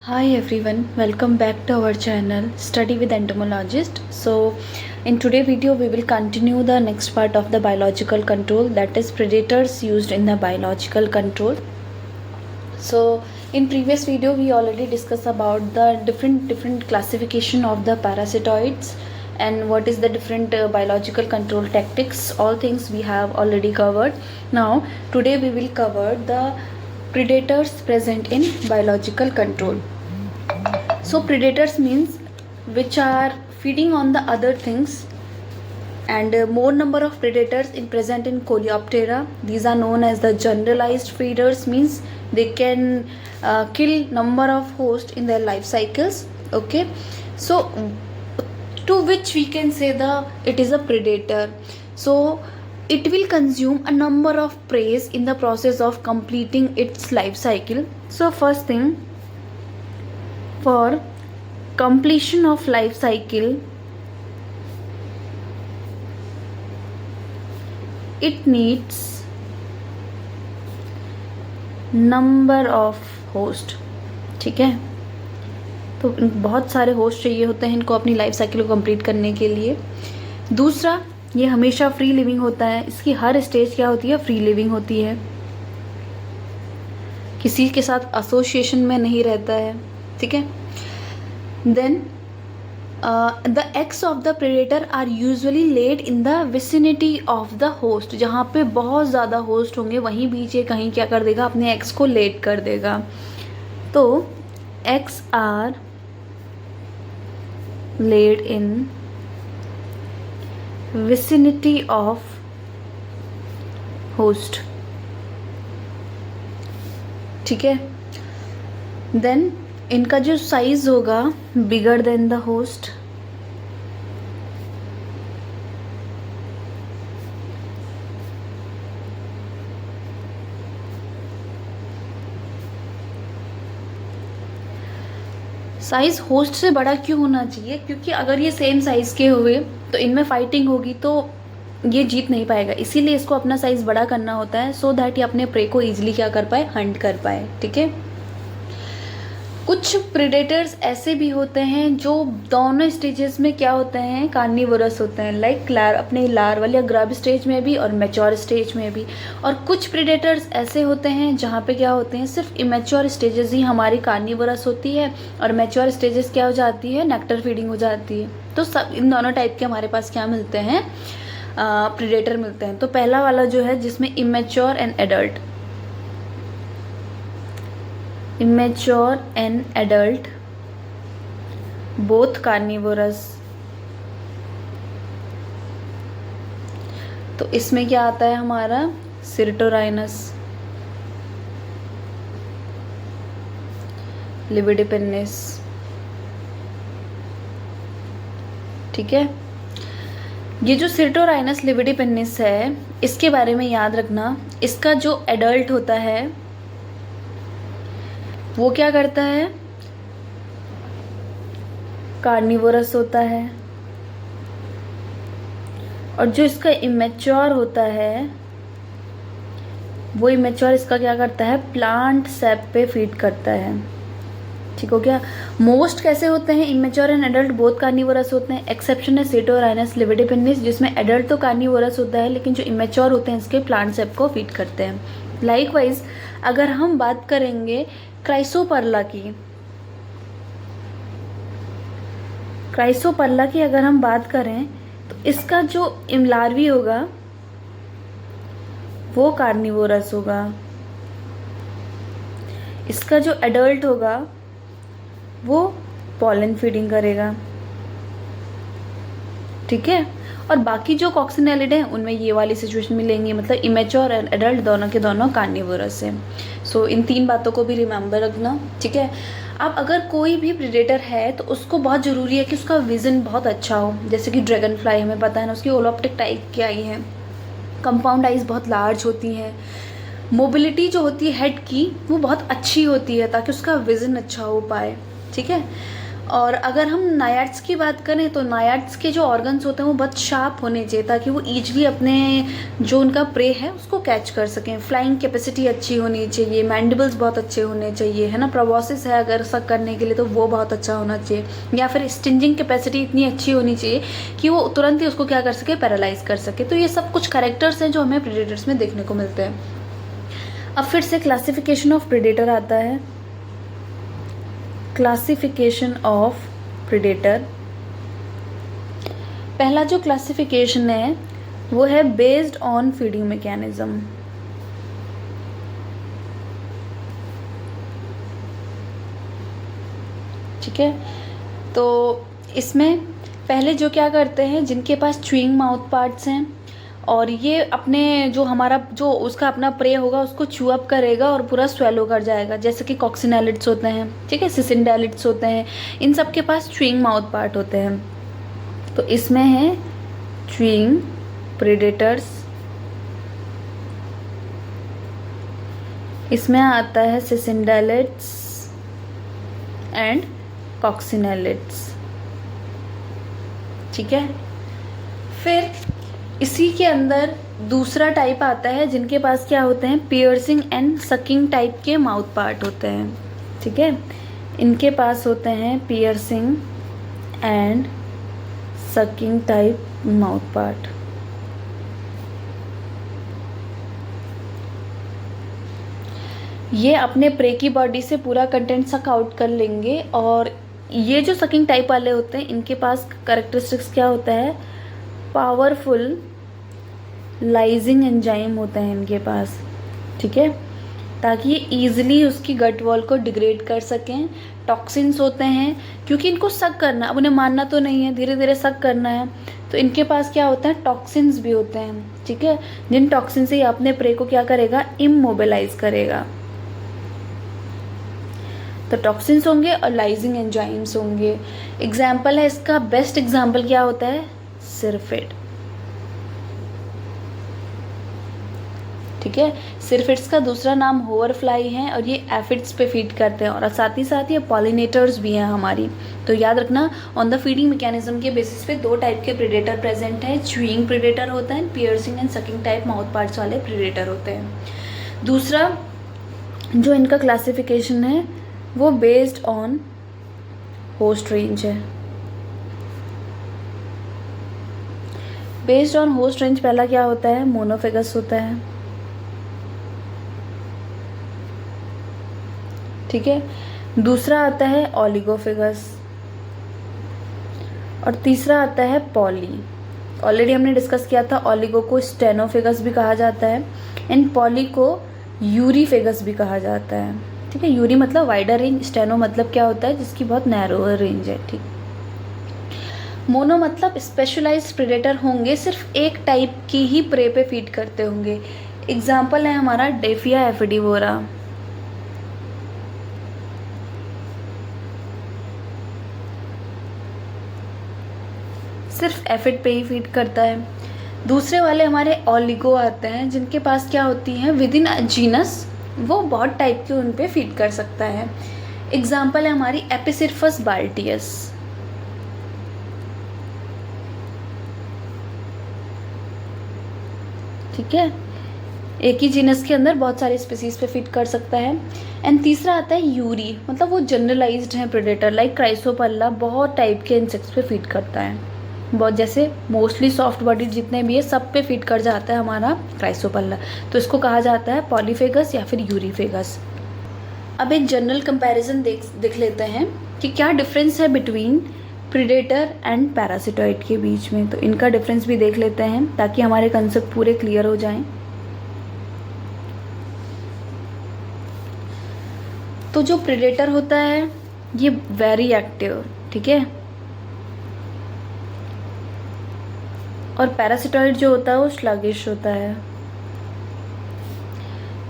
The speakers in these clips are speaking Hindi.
Hi everyone, welcome back to our channel Study with Entomologist. So in today video we will continue the next part of the biological control, that is predators used in the biological control. So in previous video we already discussed about the different classification of the parasitoids and what is the different biological control tactics. All things we have already covered. Now today we will cover the predators present in biological control. So predators means which are feeding on the other things, and more number of predators in present in Coleoptera. These are known as the generalized feeders, means they can kill number of hosts in their life cycles. Okay, so to which we can say it is a predator. So it will consume a number of prey in the process of completing its life cycle. So first thing, for completion of life cycle, it needs number of host. ठीक है, तो बहुत सारे होस्ट चाहिए होते हैं इनको अपनी लाइफ साइकिल को कंप्लीट करने के लिए. दूसरा, ये हमेशा फ्री लिविंग होता है. इसकी हर स्टेज क्या होती है? फ्री लिविंग होती है, किसी के साथ एसोसिएशन में नहीं रहता है. ठीक है. Then the eggs of the predator are usually laid in the vicinity of the host. जहाँ पे बहुत ज़्यादा होस्ट होंगे वहीं बीच ये कहीं क्या कर देगा? अपने एग्स को लेड कर देगा. तो eggs are laid in vicinity of host. ठीक है. देन इनका जो साइज होगा bigger than the host. Size host से बड़ा क्यों होना चाहिए? क्योंकि अगर ये सेम साइज के हुए तो इनमें फाइटिंग होगी तो ये जीत नहीं पाएगा. इसीलिए इसको अपना साइज बड़ा करना होता है, सो दैट ये अपने प्रे को इजीली क्या कर पाए? हंट कर पाए. ठीक है. कुछ प्रेडेटर्स ऐसे भी होते हैं जो दोनों स्टेजेस में क्या होते हैं? कार्निवोरस होते हैं. लाइक अपने लार्वल या ग्रब स्टेज में भी और मैच्योर स्टेज में भी. और कुछ प्रेडेटर्स ऐसे होते हैं जहाँ पे क्या होते हैं? सिर्फ इमेच्योर स्टेजेस ही हमारी कार्निवोरस होती है और मैच्योर स्टेजेस क्या हो जाती है? नेक्टर फीडिंग हो जाती है. तो सब इन दोनों टाइप के हमारे पास क्या मिलते हैं? प्रेडेटर मिलते हैं. तो पहला वाला जो है जिसमें immature and adult, immature and adult both carnivorous. तो इसमें क्या आता है हमारा? सिर्टोराइनस, लिविडिपिनिस. ठीक है. ये जो सिर्टोराइनस लिविडिपिनिस है, इसके बारे में याद रखना, इसका जो एडल्ट होता है वो क्या करता है? कार्निवोरस होता है. और जो इसका इमेच्योर होता है वो इमेच्योर इसका क्या करता है? प्लांट सेप पे फीड करता है. ठीक हो गया. मोस्ट कैसे होते हैं? Immature and adult both carnivorous होते हैं. एक्सेप्शन है सिर्टोराइनस लिविडिपिनिस, जिसमें एडल्ट तो कार्निवोरस होता है लेकिन जो इमेच्योर होते हैं इसके प्लांट सेप को फीड करते हैं. लाइकवाइज अगर हम बात करेंगे क्राइसोपर्ला की अगर हम बात करें तो इसका जो इमलार्वी होगा वो कार्निवोरस होगा. इसका जो एडल्ट होगा वो पॉलन फीडिंग करेगा. ठीक है. और बाकी जो कॉक्सिनेलिडे हैं उनमें ये वाली सिचुएशन मिलेंगी, मतलब इमेच्योर और एडल्ट दोनों के दोनों कार्निवोरस हैं. सो इन तीन बातों को भी रिमेंबर रखना. ठीक है. अब अगर कोई भी प्रेडेटर है तो उसको बहुत ज़रूरी है कि उसका विजन बहुत अच्छा हो. जैसे कि ड्रैगन फ्लाई, हमें पता है ना उसकी होलोप्टिक टाइप की आई है, कंपाउंड आइज बहुत लार्ज होती हैं, मोबिलिटी जो होती है हेड की वो बहुत अच्छी होती है ताकि उसका विजन अच्छा हो पाए. ठीक है. और अगर हम नायाड्स की बात करें तो नायाड्स के जो ऑर्गन्स होते हैं वो बहुत शार्प होने चाहिए ताकि वो ईजली अपने जो उनका प्रे है उसको कैच कर सकें। फ्लाइंग कैपेसिटी अच्छी होनी चाहिए, मैंडिबल्स बहुत अच्छे होने चाहिए, है ना। प्रोबॉसिस है अगर सक करने के लिए तो वो बहुत अच्छा होना चाहिए, या फिर स्टिंजिंग कैपेसिटी इतनी अच्छी होनी चाहिए कि वो तुरंत ही उसको क्या कर सके, पैरालाइज कर सके। तो ये सब कुछ कैरेक्टर्स हैं जो हमें प्रेडेटर्स में देखने को मिलते हैं। अब फिर से क्लासिफिकेशन ऑफ प्रेडेटर आता है। क्लासिफिकेशन ऑफ प्रेडेटर, पहला जो क्लासिफिकेशन है वो है बेस्ड ऑन फीडिंग मैकेनिज्म। ठीक है, तो इसमें पहले जो क्या करते हैं, जिनके पास च्यूइंग माउथ पार्ट्स हैं और ये अपने जो हमारा जो उसका अपना प्रे होगा उसको च्यू अप करेगा और पूरा स्वेलो कर जाएगा, जैसे कि कॉक्सिनेलिड्स होते हैं, ठीक है, सिसिंडेलिड्स होते हैं, इन सब के पास च्यूइंग माउथ पार्ट होते हैं। तो इसमें है च्यूइंग प्रेडेटर्स, इसमें आता है सिसिंडेलिड्स एंड कॉक्सिनेलिड्स। ठीक है, फिर इसी के अंदर दूसरा टाइप आता है जिनके पास क्या होते हैं, पियर्सिंग एंड सकिंग टाइप के माउथ पार्ट होते हैं। ठीक है, इनके पास होते हैं piercing and sucking type mouth part. ये अपने प्रे की बॉडी से पूरा कंटेंट सक आउट कर लेंगे। और ये जो सकिंग टाइप वाले होते हैं इनके पास कैरेक्टरिस्टिक्स क्या होता है, पावरफुल लाइजिंग एंजाइम होता है इनके पास। ठीक है, ताकि ये ईजिली उसकी गट वॉल को डिग्रेड कर सकें। टॉक्सिन्स होते हैं, क्योंकि इनको सक करना, अब उन्हें मारना तो नहीं है, धीरे धीरे सक करना है, तो इनके पास क्या होता है, टॉक्सिन्स भी होते हैं। ठीक है, जिन टॉक्सिन से ये अपने प्रे को क्या करेगा, इमोबिलाइज करेगा। तो टॉक्सिन्स होंगे और लाइजिंग एंजाइम्स होंगे। एग्जाम्पल है इसका, बेस्ट एग्जाम्पल क्या होता है, सिरफिड। ठीक है, सिरफिड्स का दूसरा नाम होवरफ्लाई है और ये एफिड्स पे फीड करते हैं और साथ ही ये पॉलिनेटर्स भी हैं हमारी। तो याद रखना, ऑन द फीडिंग मैकेनिज्म के बेसिस पे दो टाइप के प्रेडेटर प्रेजेंट हैं, च्यूइंग प्रेडेटर होता है, piercing and sucking type mouth parts वाले प्रेडेटर होते हैं। दूसरा जो इनका क्लासिफिकेशन है वो बेस्ड ऑन होस्ट रेंज है। बेस्ड ऑन होस्ट रेंज पहला क्या होता है, मोनोफेगस होता है। ठीक है, दूसरा आता है ओलिगोफेगस और तीसरा आता है पॉली। ऑलरेडी हमने डिस्कस किया था, ओलिगो को स्टेनोफेगस भी कहा जाता है एंड पॉली को यूरीफेगस भी कहा जाता है। ठीक है, यूरी मतलब वाइडर रेंज, स्टेनो मतलब क्या होता है, जिसकी बहुत नैरोअर रेंज है। ठीक, मोनो मतलब स्पेशलाइज्ड प्रेडेटर होंगे, सिर्फ एक टाइप की ही प्रे पे फीड करते होंगे। एग्जाम्पल है हमारा डेफिया एफिडिवोरा। सिर्फ एफिड पे ही फीड करता है। दूसरे वाले हमारे ऑलिगो आते हैं जिनके पास क्या होती हैं, विद इन जीनस वो बहुत टाइप के उन पे फीड कर सकता है। एग्जाम्पल है हमारी एपिसिरफस बाल्टियस। ठीक है, एक ही जीनस के अंदर बहुत सारे स्पीसीज पे फीड कर सकता है। एंड तीसरा आता है यूरी, मतलब वो जनरलाइज्ड है प्रेडेटर, लाइक क्राइसोपल्ला बहुत टाइप के इंसेक्ट्स पे फीड करता है, बहुत जैसे मोस्टली सॉफ्ट बॉडी जितने भी है सब पे फीड कर जाता है हमारा क्राइसोपल्ला। तो इसको कहा जाता है पॉलीफेगस या फिर यूरीफेगस। अब एक जनरल कंपैरिजन देख लेते हैं कि क्या डिफरेंस है बिटवीन प्रेडेटर एंड पैरासिटॉइड के बीच में। तो इनका डिफरेंस भी देख लेते हैं ताकि हमारे कंसेप्ट पूरे क्लियर हो जाएं। तो जो प्रेडेटर होता है ये वेरी एक्टिव, ठीक है, और पैरासिटॉइड जो होता है वो स्लगिश होता है।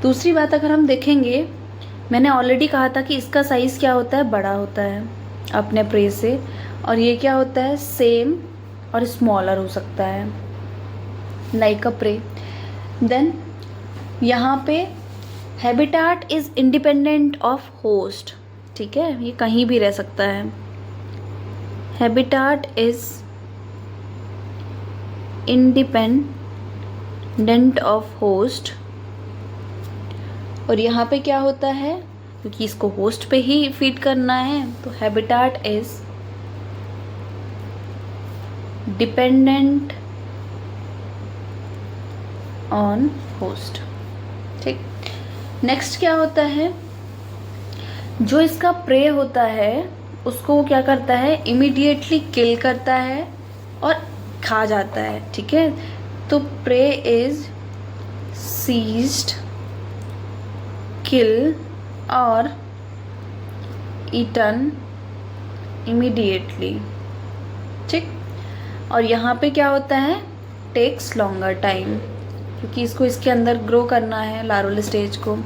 दूसरी बात अगर हम देखेंगे, मैंने ऑलरेडी कहा था कि इसका साइज़ क्या होता है, बड़ा होता है अपने प्रे से, और ये क्या होता है, सेम और स्मॉलर हो सकता है लाइक अ प्रे। देन यहाँ पे habitat is independent of host. ठीक है, ये कहीं भी रह सकता है, habitat is independent of host, और यहाँ पे क्या होता है, क्योंकि इसको होस्ट पे ही फीड करना है, तो habitat is dependent on host. ठीक, नेक्स्ट क्या होता है, जो इसका प्रे होता है उसको वो क्या करता है, इमीडिएटली किल करता है और खा जाता है। ठीक है, तो प्रे इज सीज्ड, किल और ईटन इमीडिएटली। ठीक, और यहाँ पे क्या होता है, टेक्स लॉन्गर टाइम, क्योंकि इसको इसके अंदर ग्रो करना है लार्वल स्टेज को।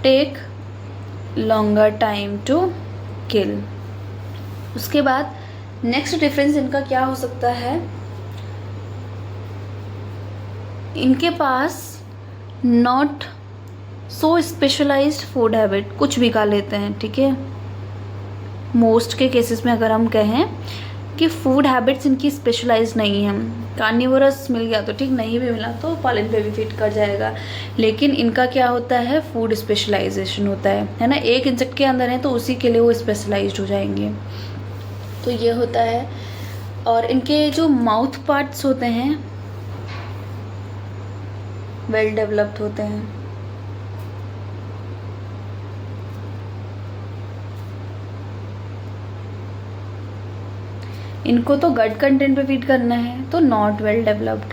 Take longer time to kill. उसके बाद नेक्स्ट डिफरेंस इनका क्या हो सकता है, इनके पास not so specialized food habit, कुछ भी खा लेते हैं। ठीक है, मोस्ट के केसेस में अगर हम कहें कि फूड हैबिट्स इनकी स्पेशलाइज नहीं है, कार्निवोरस मिल गया तो ठीक, नहीं भी मिला तो पॉलन पे भी फिट कर जाएगा, लेकिन इनका क्या होता है, फूड स्पेशलाइजेशन होता है ना। एक इंसेक्ट के अंदर है तो उसी के लिए वो स्पेशलाइज्ड हो जाएंगे, तो ये होता है। और इनके जो माउथ पार्ट्स होते हैं वेल डेवलप्ड होते हैं। इनको तो गट कंटेंट पे फीड करना है, तो नॉट वेल डेवलप्ड।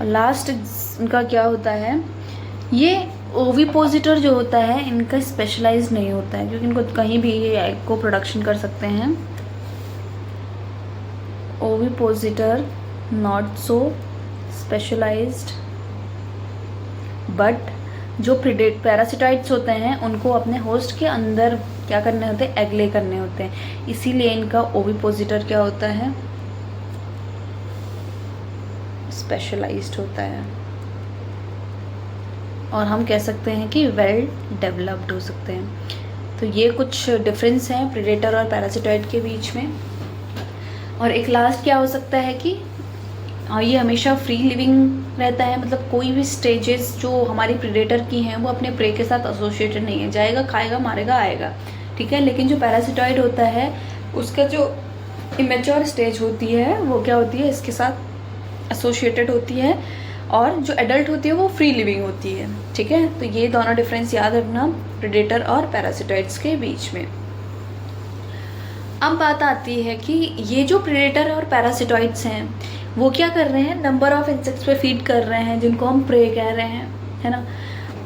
और लास्ट इनका क्या होता है, ये ओविपोजिटर जो होता है इनका स्पेशलाइज नहीं होता है, क्योंकि इनको कहीं भी ये एग को प्रोडक्शन कर सकते हैं। Ovipositor not so specialized, but जो पैरासिटाइट्स होते हैं उनको अपने होस्ट के अंदर क्या करने होते हैं, एग ले करने होते हैं, इसीलिए इनका ओविपोजिटर क्या होता है, स्पेशलाइज्ड होता है, और हम कह सकते हैं कि वेल डेवलप्ड हो सकते हैं। तो ये कुछ डिफरेंस हैं प्रेडेटर और पैरासिटाइट के बीच में। और एक लास्ट क्या हो सकता है कि ये हमेशा फ्री लिविंग रहता है, मतलब कोई भी स्टेजेस जो हमारी प्रेडेटर की हैं वो अपने प्रे के साथ एसोसिएटेड नहीं है, जाएगा खाएगा मारेगा आएगा। ठीक है, लेकिन जो पैरासिटॉइड होता है उसका जो इमेच्योर स्टेज होती है वो क्या होती है, इसके साथ एसोसिएटेड होती है, और जो एडल्ट होती है वो फ्री लिविंग होती है। ठीक है, तो ये दोनों डिफरेंस याद रखना प्रेडेटर और पैरासिटॉइड्स के बीच में। अब बात आती है कि ये जो प्रेडेटर और पैरासिटॉइड्स हैं वो क्या कर रहे हैं, नंबर ऑफ इंसेक्ट्स पे फीड कर रहे हैं जिनको हम प्रे कह रहे हैं, है ना।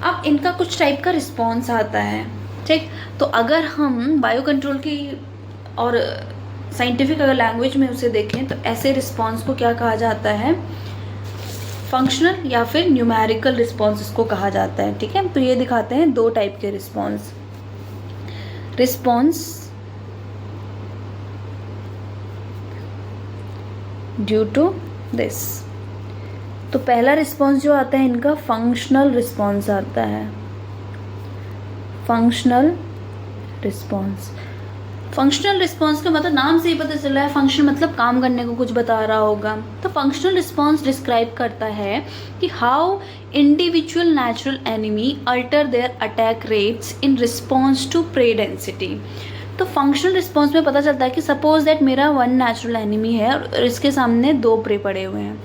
अब इनका कुछ टाइप का रिस्पॉन्स आता है। ठीक, तो अगर हम बायो कंट्रोल की और साइंटिफिक अगर लैंग्वेज में उसे देखें तो ऐसे रिस्पॉन्स को क्या कहा जाता है, फंक्शनल या फिर न्यूमेरिकल रिस्पॉन्स इसको कहा जाता है। ठीक है, तो ये दिखाते हैं दो टाइप के रिस्पॉन्स। ड्यू टू दिस, तो पहला रिस्पॉन्स जो आता है इनका फंक्शनल रिस्पॉन्स आता है। फंक्शनल रिस्पॉन्स, फंक्शनल रिस्पॉन्स का मतलब नाम से ही पता चल रहा है, फंक्शन मतलब काम करने को कुछ बता रहा होगा। तो फंक्शनल रिस्पॉन्स डिस्क्राइब करता है कि how individual natural enemy alter their attack rates in response to prey density. तो फंक्शनल रिस्पॉन्स में पता चलता है कि सपोज दैट मेरा वन नेचुरल एनिमी है और इसके सामने दो प्रे पड़े हुए हैं,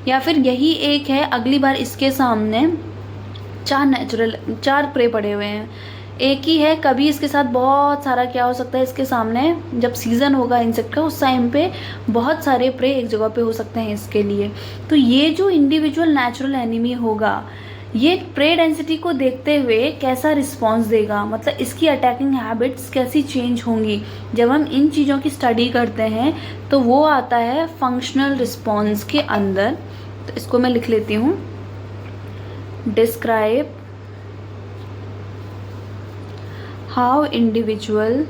या फिर यही एक है, अगली बार इसके सामने चार प्रे पड़े हुए हैं, एक ही है, कभी इसके साथ बहुत सारा क्या हो सकता है, इसके सामने जब सीज़न होगा इंसेक्ट का उस टाइम पे बहुत सारे प्रे एक जगह पे हो सकते हैं इसके लिए। तो ये जो इंडिविजुअल नेचुरल एनिमी होगा ये प्रे डेंसिटी को देखते हुए कैसा रिस्पॉन्स देगा, मतलब इसकी अटैकिंग हैबिट्स कैसी चेंज होंगी, जब हम इन चीज़ों की स्टडी करते हैं तो वो आता है फंक्शनल रिस्पॉन्स के अंदर। तो इसको मैं लिख लेती हूँ, describe how individual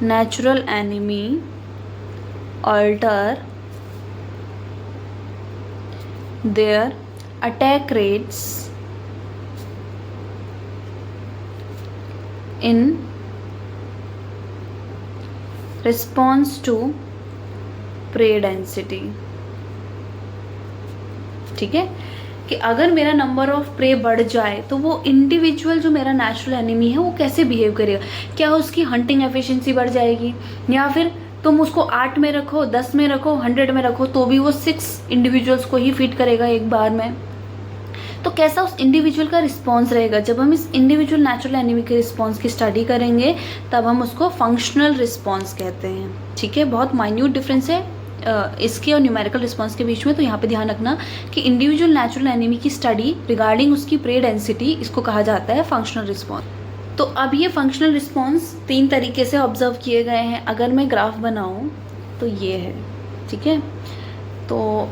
natural enemy alter their attack rates in response to prey density. ठीक है, कि अगर मेरा नंबर ऑफ प्रे बढ़ जाए तो वो इंडिविजुअल जो मेरा नेचुरल एनिमी है वो कैसे बिहेव करेगा, क्या उसकी हंटिंग एफिशिएंसी बढ़ जाएगी, या फिर तुम उसको 8 में रखो, 10 में रखो, 100 में रखो तो भी वो 6 इंडिविजुअल्स को ही फीड करेगा एक बार में। तो कैसा उस इंडिविजुअल का रिस्पॉन्स रहेगा। जब हम इस इंडिविजुअल नेचुरल एनिमी के रिस्पॉन्स की स्टडी करेंगे तब हम उसको फंक्शनल रिस्पॉन्स कहते हैं। ठीक है, बहुत माइन्यूट डिफरेंस है इसके और न्यूमेरिकल रिस्पॉन्स के बीच में। तो यहाँ पे ध्यान रखना कि इंडिविजुअल नेचुरल एनिमी की स्टडी रिगार्डिंग उसकी प्रे डेंसिटी, इसको कहा जाता है फंक्शनल रिस्पॉन्स। तो अब ये फंक्शनल रिस्पॉन्स 3 तरीके से ऑब्जर्व किए गए हैं। अगर मैं ग्राफ बनाऊँ तो ये है। ठीक है, तो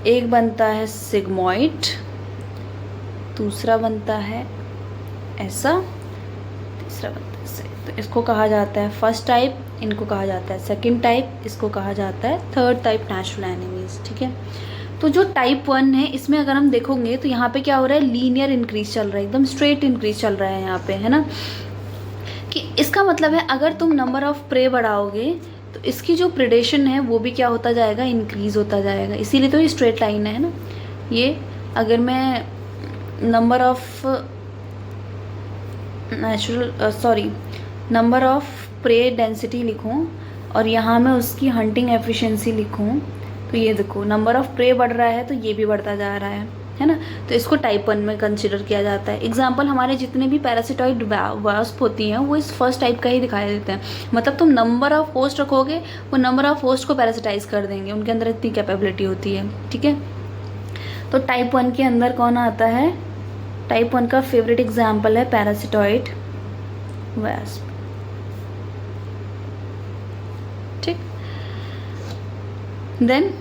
एक बनता है सिग्मॉइड, दूसरा बनता है ऐसा, तीसरा बनता है ऐसे। तो इसको कहा जाता है फर्स्ट टाइप, इनको कहा जाता है सेकंड टाइप, इसको कहा जाता है थर्ड टाइप नेचुरल एनिमीज। ठीक है, तो जो टाइप 1 है इसमें अगर हम देखोगे तो यहाँ पे क्या हो रहा है, लीनियर इंक्रीज चल रहा है, एकदम स्ट्रेट इंक्रीज चल रहा है यहाँ पे, है ना। कि इसका मतलब है अगर तुम नंबर ऑफ प्रे बढ़ाओगे तो इसकी जो प्रेडेशन है वो भी क्या होता जाएगा, इंक्रीज होता जाएगा। इसीलिए तो ये स्ट्रेट लाइन है ना। ये अगर मैं number of number of prey density लिखूं और यहाँ मैं उसकी हंटिंग एफिशिएंसी लिखूं तो ये देखो नंबर ऑफ प्रे बढ़ रहा है तो ये भी बढ़ता जा रहा है ना। तो इसको टाइप 1 में कंसिडर किया जाता है। एग्जाम्पल हमारे जितने भी पैरासिटॉइड वास्प होती हैं वो इस फर्स्ट टाइप का ही दिखाई देते हैं। मतलब तुम नंबर ऑफ होस्ट रखोगे वो नंबर ऑफ होस्ट को पैरासिटाइज कर देंगे, उनके अंदर इतनी कैपेबिलिटी होती है। ठीक है, तो टाइप 1 के अंदर कौन आता है, टाइप 1 का फेवरेट एग्जाम्पल है पैरासिटॉइड वास्प। ठीक, देन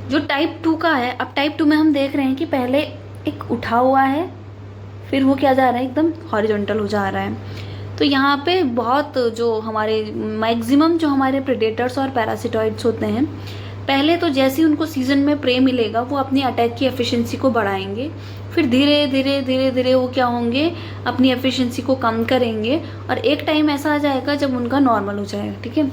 जो टाइप 2 का है, अब टाइप 2 में हम देख रहे हैं कि पहले एक उठा हुआ है, फिर वो क्या जा रहा है, एकदम हॉरिजॉन्टल हो जा रहा है। तो यहाँ पे बहुत जो हमारे मैक्सिमम जो हमारे प्रेडेटर्स और पैरासिटॉइड्स होते हैं, पहले तो जैसे ही उनको सीजन में प्रे मिलेगा वो अपनी अटैक की एफिशिएंसी को बढ़ाएंगे, फिर धीरे धीरे धीरे धीरे वो क्या होंगे, अपनी एफिशिएंसी को कम करेंगे और एक टाइम ऐसा आ जाएगा जब उनका नॉर्मल हो जाएगा। ठीक है,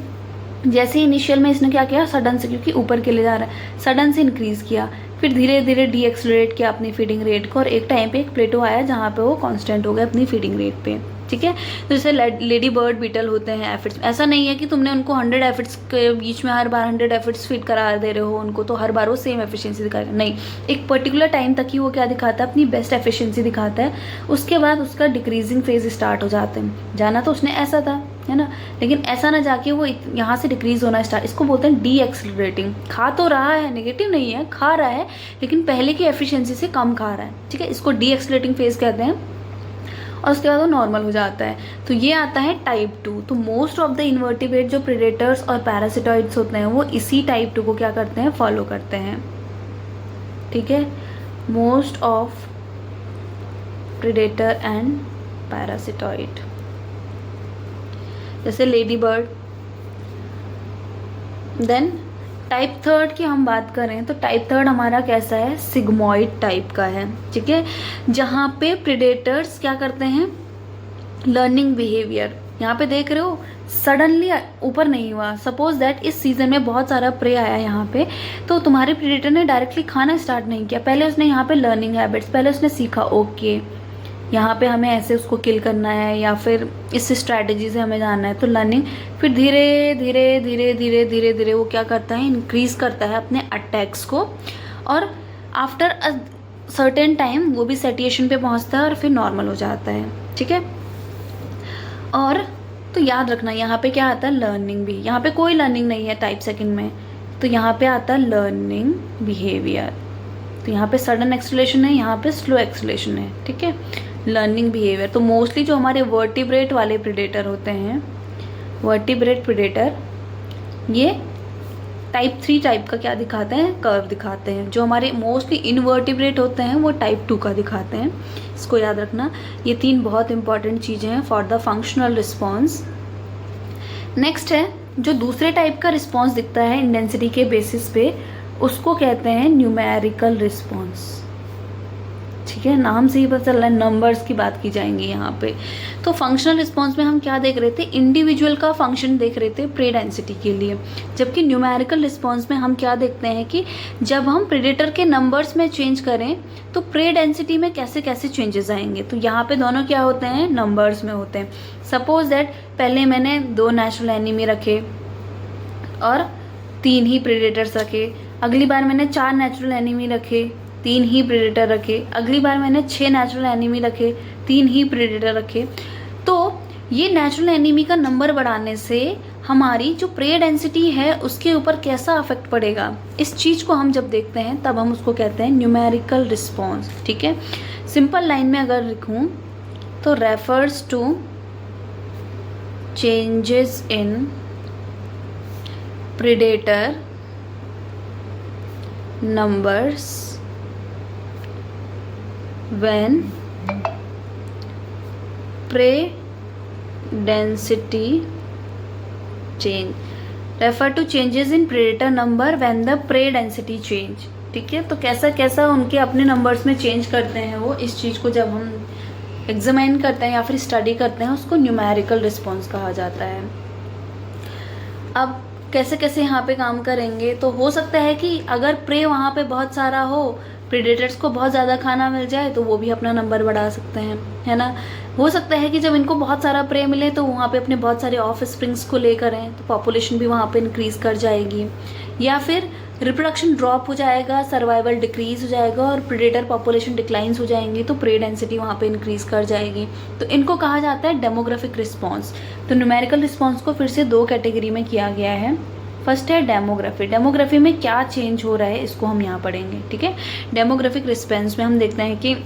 जैसे इनिशियल में इसने क्या किया, सडन से, क्योंकि ऊपर के लिए जा रहा है, सडन से इंक्रीज किया, फिर धीरे धीरे डी एक्सलरेट किया अपनी फीडिंग रेट को और एक टाइम पे एक प्लेटो आया जहाँ पे वो कांस्टेंट हो गया अपनी फीडिंग रेट पे। ठीक है, तो जैसे लेडी बर्ड बीटल होते हैं एफिड्स, ऐसा नहीं है कि तुमने उनको 100 एफिड्स के बीच में हर बार 100 एफिड्स फीड करा दे रहे हो उनको तो हर बार वो सेम एफिशिएंसी दिखाएगा, नहीं। एक पर्टिकुलर टाइम तक ही वो क्या दिखाता है, अपनी बेस्ट एफिशिएंसी दिखाता है, उसके बाद उसका डिक्रीजिंग फेज स्टार्ट हो जाते हैं। जाना तो उसने ऐसा था, है ना, लेकिन ऐसा ना जाके वो यहाँ से डिक्रीज होना स्टार्ट, इसको बोलते हैं डी एक्सलरेटिंग। खा तो रहा है, नेगेटिव नहीं है, खा रहा है लेकिन पहले की एफिशिएंसी से कम खा रहा है। ठीक है, इसको डी एक्सलरेटिंग फेज कहते हैं और उसके बाद वो नॉर्मल हो जाता है। तो ये आता है टाइप 2। तो मोस्ट ऑफ द इन्वर्टिब्रेट जो प्रेडेटर्स और पैरासिटॉइड्स होते हैं वो इसी टाइप 2 को क्या करते हैं, फॉलो करते हैं। ठीक है, most of predator and parasitoid, जैसे लेडी बर्ड। देन टाइप 3 की हम बात करें तो टाइप 3 हमारा कैसा है, सिग्मॉइड टाइप का है। ठीक है, जहाँ पे प्रेडेटर्स क्या करते हैं, लर्निंग बिहेवियर। यहाँ पे देख रहे हो सडनली ऊपर नहीं हुआ, सपोज दैट इस सीजन में बहुत सारा प्रे आया यहाँ पे, तो तुम्हारे प्रेडेटर ने डायरेक्टली खाना स्टार्ट नहीं किया, पहले उसने यहाँ पे लर्निंग हैबिट्स, पहले उसने सीखा ओके यहाँ पे हमें ऐसे उसको किल करना है या फिर इस स्ट्रैटेजी से हमें जाना है, तो लर्निंग, फिर धीरे धीरे धीरे धीरे धीरे धीरे वो क्या करता है, इंक्रीज करता है अपने अटैक्स को और आफ्टर अ सर्टेन टाइम वो भी सेटिएशन पे पहुंचता है और फिर नॉर्मल हो जाता है। ठीक है, और तो याद रखना यहाँ पे क्या आता है, लर्निंग भी। यहाँ पे कोई लर्निंग नहीं है टाइप 2 में, तो यहाँ पे आता है लर्निंग बिहेवियर। तो यहाँ पे सडन एक्सेलरेशन है, यहाँ पे स्लो एक्सेलरेशन है। ठीक है, लर्निंग बिहेवियर। तो मोस्टली जो हमारे वर्टिब्रेट वाले प्रेडेटर होते हैं, वर्टिब्रेट प्रेडेटर, ये टाइप 3 टाइप का क्या दिखाते हैं, कर्व दिखाते हैं। जो हमारे मोस्टली इनवर्टिब्रेट होते हैं वो टाइप 2 का दिखाते हैं। इसको याद रखना, ये 3 बहुत इंपॉर्टेंट चीज़ें हैं for the functional response. Next है जो दूसरे टाइप का रिस्पॉन्स दिखता है इंटेंसिटी के बेसिस पे, उसको कहते हैं न्यूमेरिकल रिस्पॉन्स। ठीक है, नाम से ही पता चल रहा है नंबर्स की बात की जाएंगी यहाँ पे। तो फंक्शनल रिस्पॉन्स में हम क्या देख रहे थे, इंडिविजुअल का फंक्शन देख रहे थे प्रे डेंसिटी के लिए, जबकि न्यूमेरिकल रिस्पॉन्स में हम क्या देखते हैं कि जब हम प्रेडेटर के नंबर्स में चेंज करें तो प्रे डेंसिटी में कैसे कैसे चेंजेस आएंगे। तो यहाँ पे दोनों क्या होते हैं, नंबर्स में होते हैं। सपोज दैट पहले मैंने 2 नेचुरल एनिमी रखे और 3 ही प्रेडेटर्स रखे, अगली बार मैंने 4 नेचुरल एनिमी रखे, 3 ही प्रेडेटर रखे, अगली बार मैंने 6 नेचुरल एनिमी रखे, 3 ही प्रेडेटर रखे। तो ये नेचुरल एनिमी का नंबर बढ़ाने से हमारी जो प्रे डेंसिटी है उसके ऊपर कैसा अफेक्ट पड़ेगा, इस चीज़ को हम जब देखते हैं तब हम उसको कहते हैं न्यूमेरिकल रिस्पॉन्स। ठीक है, सिंपल लाइन में अगर लिखूँ तो refers to changes in predator numbers when prey density change, refer to changes in predator number when the prey density change। ठीक है, तो कैसा कैसा उनके अपने नंबर्स में चेंज करते हैं वो, इस चीज़ को जब हम एग्जामाइन करते हैं या फिर स्टडी करते हैं उसको न्यूमेरिकल रिस्पॉन्स कहा जाता है। अब कैसे कैसे यहाँ पे काम करेंगे, तो हो सकता है कि अगर प्रे वहाँ पे बहुत सारा हो, प्रेडेटर्स को बहुत ज़्यादा खाना मिल जाए तो वो भी अपना नंबर बढ़ा सकते हैं, है ना। हो सकता है कि जब इनको बहुत सारा प्रे मिले तो वहाँ पे अपने बहुत सारे ऑफ स्प्रिंग्स को लेकर आएँ तो पॉपुलेशन भी वहाँ पे इंक्रीज़ कर जाएगी, या फिर रिप्रोडक्शन ड्रॉप हो जाएगा, सर्वाइवल डिक्रीज हो जाएगा और प्रेडेटर पॉपुलेशन डिक्लाइंस हो जाएंगी तो प्रे डेंसिटी वहाँ पे इंक्रीज़ कर जाएगी। तो इनको कहा जाता है डेमोग्राफिक रिस्पॉन्स। तो न्यूमेरिकल रिस्पॉन्स को फिर से 2 कैटेगरी में किया गया है। फर्स्ट है डेमोग्राफी। डेमोग्राफी में क्या चेंज हो रहा है इसको हम यहाँ पढ़ेंगे। ठीक है, डेमोग्राफिक रिस्पॉन्स में हम देखते हैं कि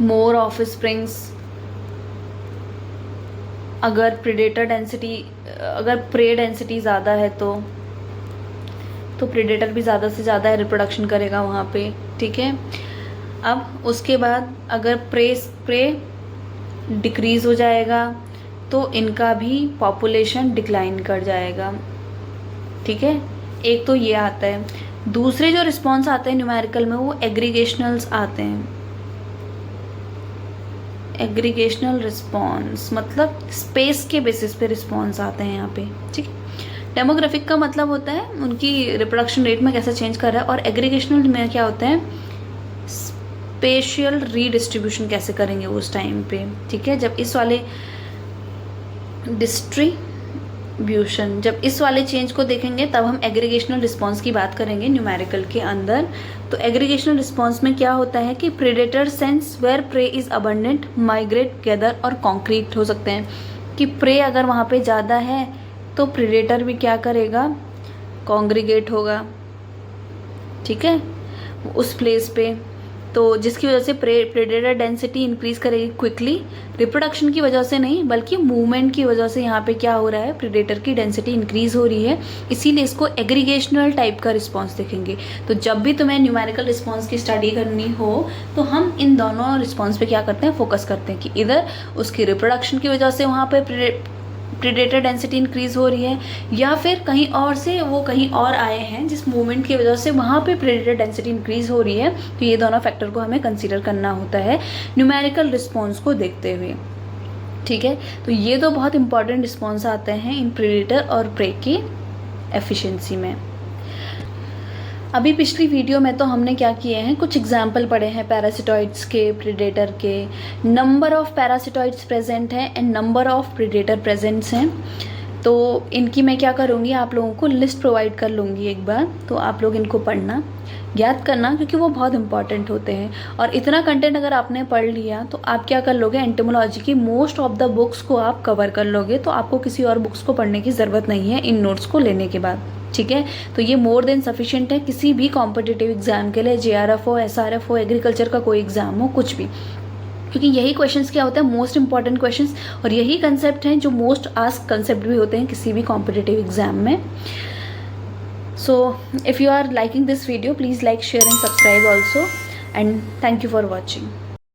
मोर ऑफ स्प्रिंग्स, अगर प्रेडेटर डेंसिटी, अगर प्रे डेंसिटी ज़्यादा है तो प्रेडेटर भी ज़्यादा से ज़्यादा रिप्रोडक्शन करेगा वहाँ पे। ठीक है, अब उसके बाद अगर प्रे डिक्रीज़ हो जाएगा तो इनका भी पॉपुलेशन डिक्लाइन कर जाएगा। ठीक है, एक तो ये आता है। दूसरे जो रिस्पॉन्स आते हैं न्यूमेरिकल में वो एग्रीगेशनल्स आते हैं। एग्रीगेशनल रिस्पॉन्स मतलब स्पेस के बेसिस पे रिस्पॉन्स आते हैं यहाँ पे। ठीक है, डेमोग्राफिक का मतलब होता है उनकी रिप्रोडक्शन रेट में कैसा चेंज कर रहा है, और एग्रीगेशनल में क्या होता है, स्पेशियल रीडिस्ट्रीब्यूशन कैसे करेंगे उस टाइम पे। ठीक है, जब इस वाले डिस्ट्रीब्यूशन, जब इस वाले चेंज को देखेंगे तब हम एग्रीगेशनल रिस्पॉन्स की बात करेंगे न्यूमेरिकल के अंदर। तो एग्रीगेशनल रिस्पॉन्स में क्या होता है कि predator sense where prey is abundant migrate gather और कॉन्क्रीट हो सकते हैं, कि प्रे अगर वहाँ पे ज़्यादा है तो प्रेडेटर भी क्या करेगा, कॉन्ग्रीगेट होगा। ठीक है, उस प्लेस पे, तो जिसकी वजह से प्रेडेटर डेंसिटी इंक्रीज करेगी क्विकली। रिप्रोडक्शन की वजह से नहीं बल्कि मूवमेंट की वजह से यहाँ पे क्या हो रहा है, प्रेडेटर की डेंसिटी इंक्रीज हो रही है, इसीलिए इसको एग्रीगेशनल टाइप का रिस्पॉन्स देखेंगे। तो जब भी तुम्हें न्यूमेरिकल रिस्पॉन्स की स्टडी करनी हो तो हम इन दोनों रिस्पॉन्स पे क्या करते हैं, फोकस करते हैं कि इधर उसकी रिप्रोडक्शन की वजह से वहाँ पे प्रेडेटर डेंसिटी इंक्रीज हो रही है, या फिर कहीं और से वो कहीं और आए हैं जिस मूवमेंट की वजह से वहाँ पे प्रेडेटर डेंसिटी इंक्रीज हो रही है। तो ये दोनों फैक्टर को हमें कंसीडर करना होता है न्यूमेरिकल रिस्पॉन्स को देखते हुए। ठीक है, तो ये दो बहुत इंपॉर्टेंट रिस्पॉन्स आते हैं इन प्रेडेटर और प्रे की एफिशिएंसी में। अभी पिछली वीडियो में तो हमने क्या किए हैं, कुछ एग्जाम्पल पढ़े हैं पैरासिटॉइड्स के, प्रेडेटर के, नंबर ऑफ पैरासिटॉइड्स प्रेजेंट हैं and number of predator presents हैं। तो इनकी मैं क्या करूँगी, आप लोगों को लिस्ट प्रोवाइड कर लूँगी एक बार, तो आप लोग इनको पढ़ना, याद करना, क्योंकि वो बहुत इंपॉर्टेंट होते हैं। और इतना कंटेंट अगर आपने पढ़ लिया तो आप क्या कर लोगे, एंटोमोलॉजी की मोस्ट ऑफ द बुक्स को आप कवर कर लोगे, तो आपको किसी और बुक्स को पढ़ने की ज़रूरत नहीं है इन नोट्स को लेने के बाद। ठीक है, तो ये मोर देन सफिशिएंट है किसी भी कॉम्पिटिटिव एग्जाम के लिए, JRF हो, SRF हो, एग्रीकल्चर का कोई एग्जाम हो, कुछ भी, क्योंकि यही क्वेश्चंस क्या होते हैं, मोस्ट इंपॉर्टेंट क्वेश्चंस, और यही कंसेप्ट हैं जो मोस्ट आस्क्ड कंसेप्ट भी होते हैं किसी भी कॉम्पिटिटिव एग्जाम में। So if you are liking this video, please like, share and subscribe also, and thank you for watching.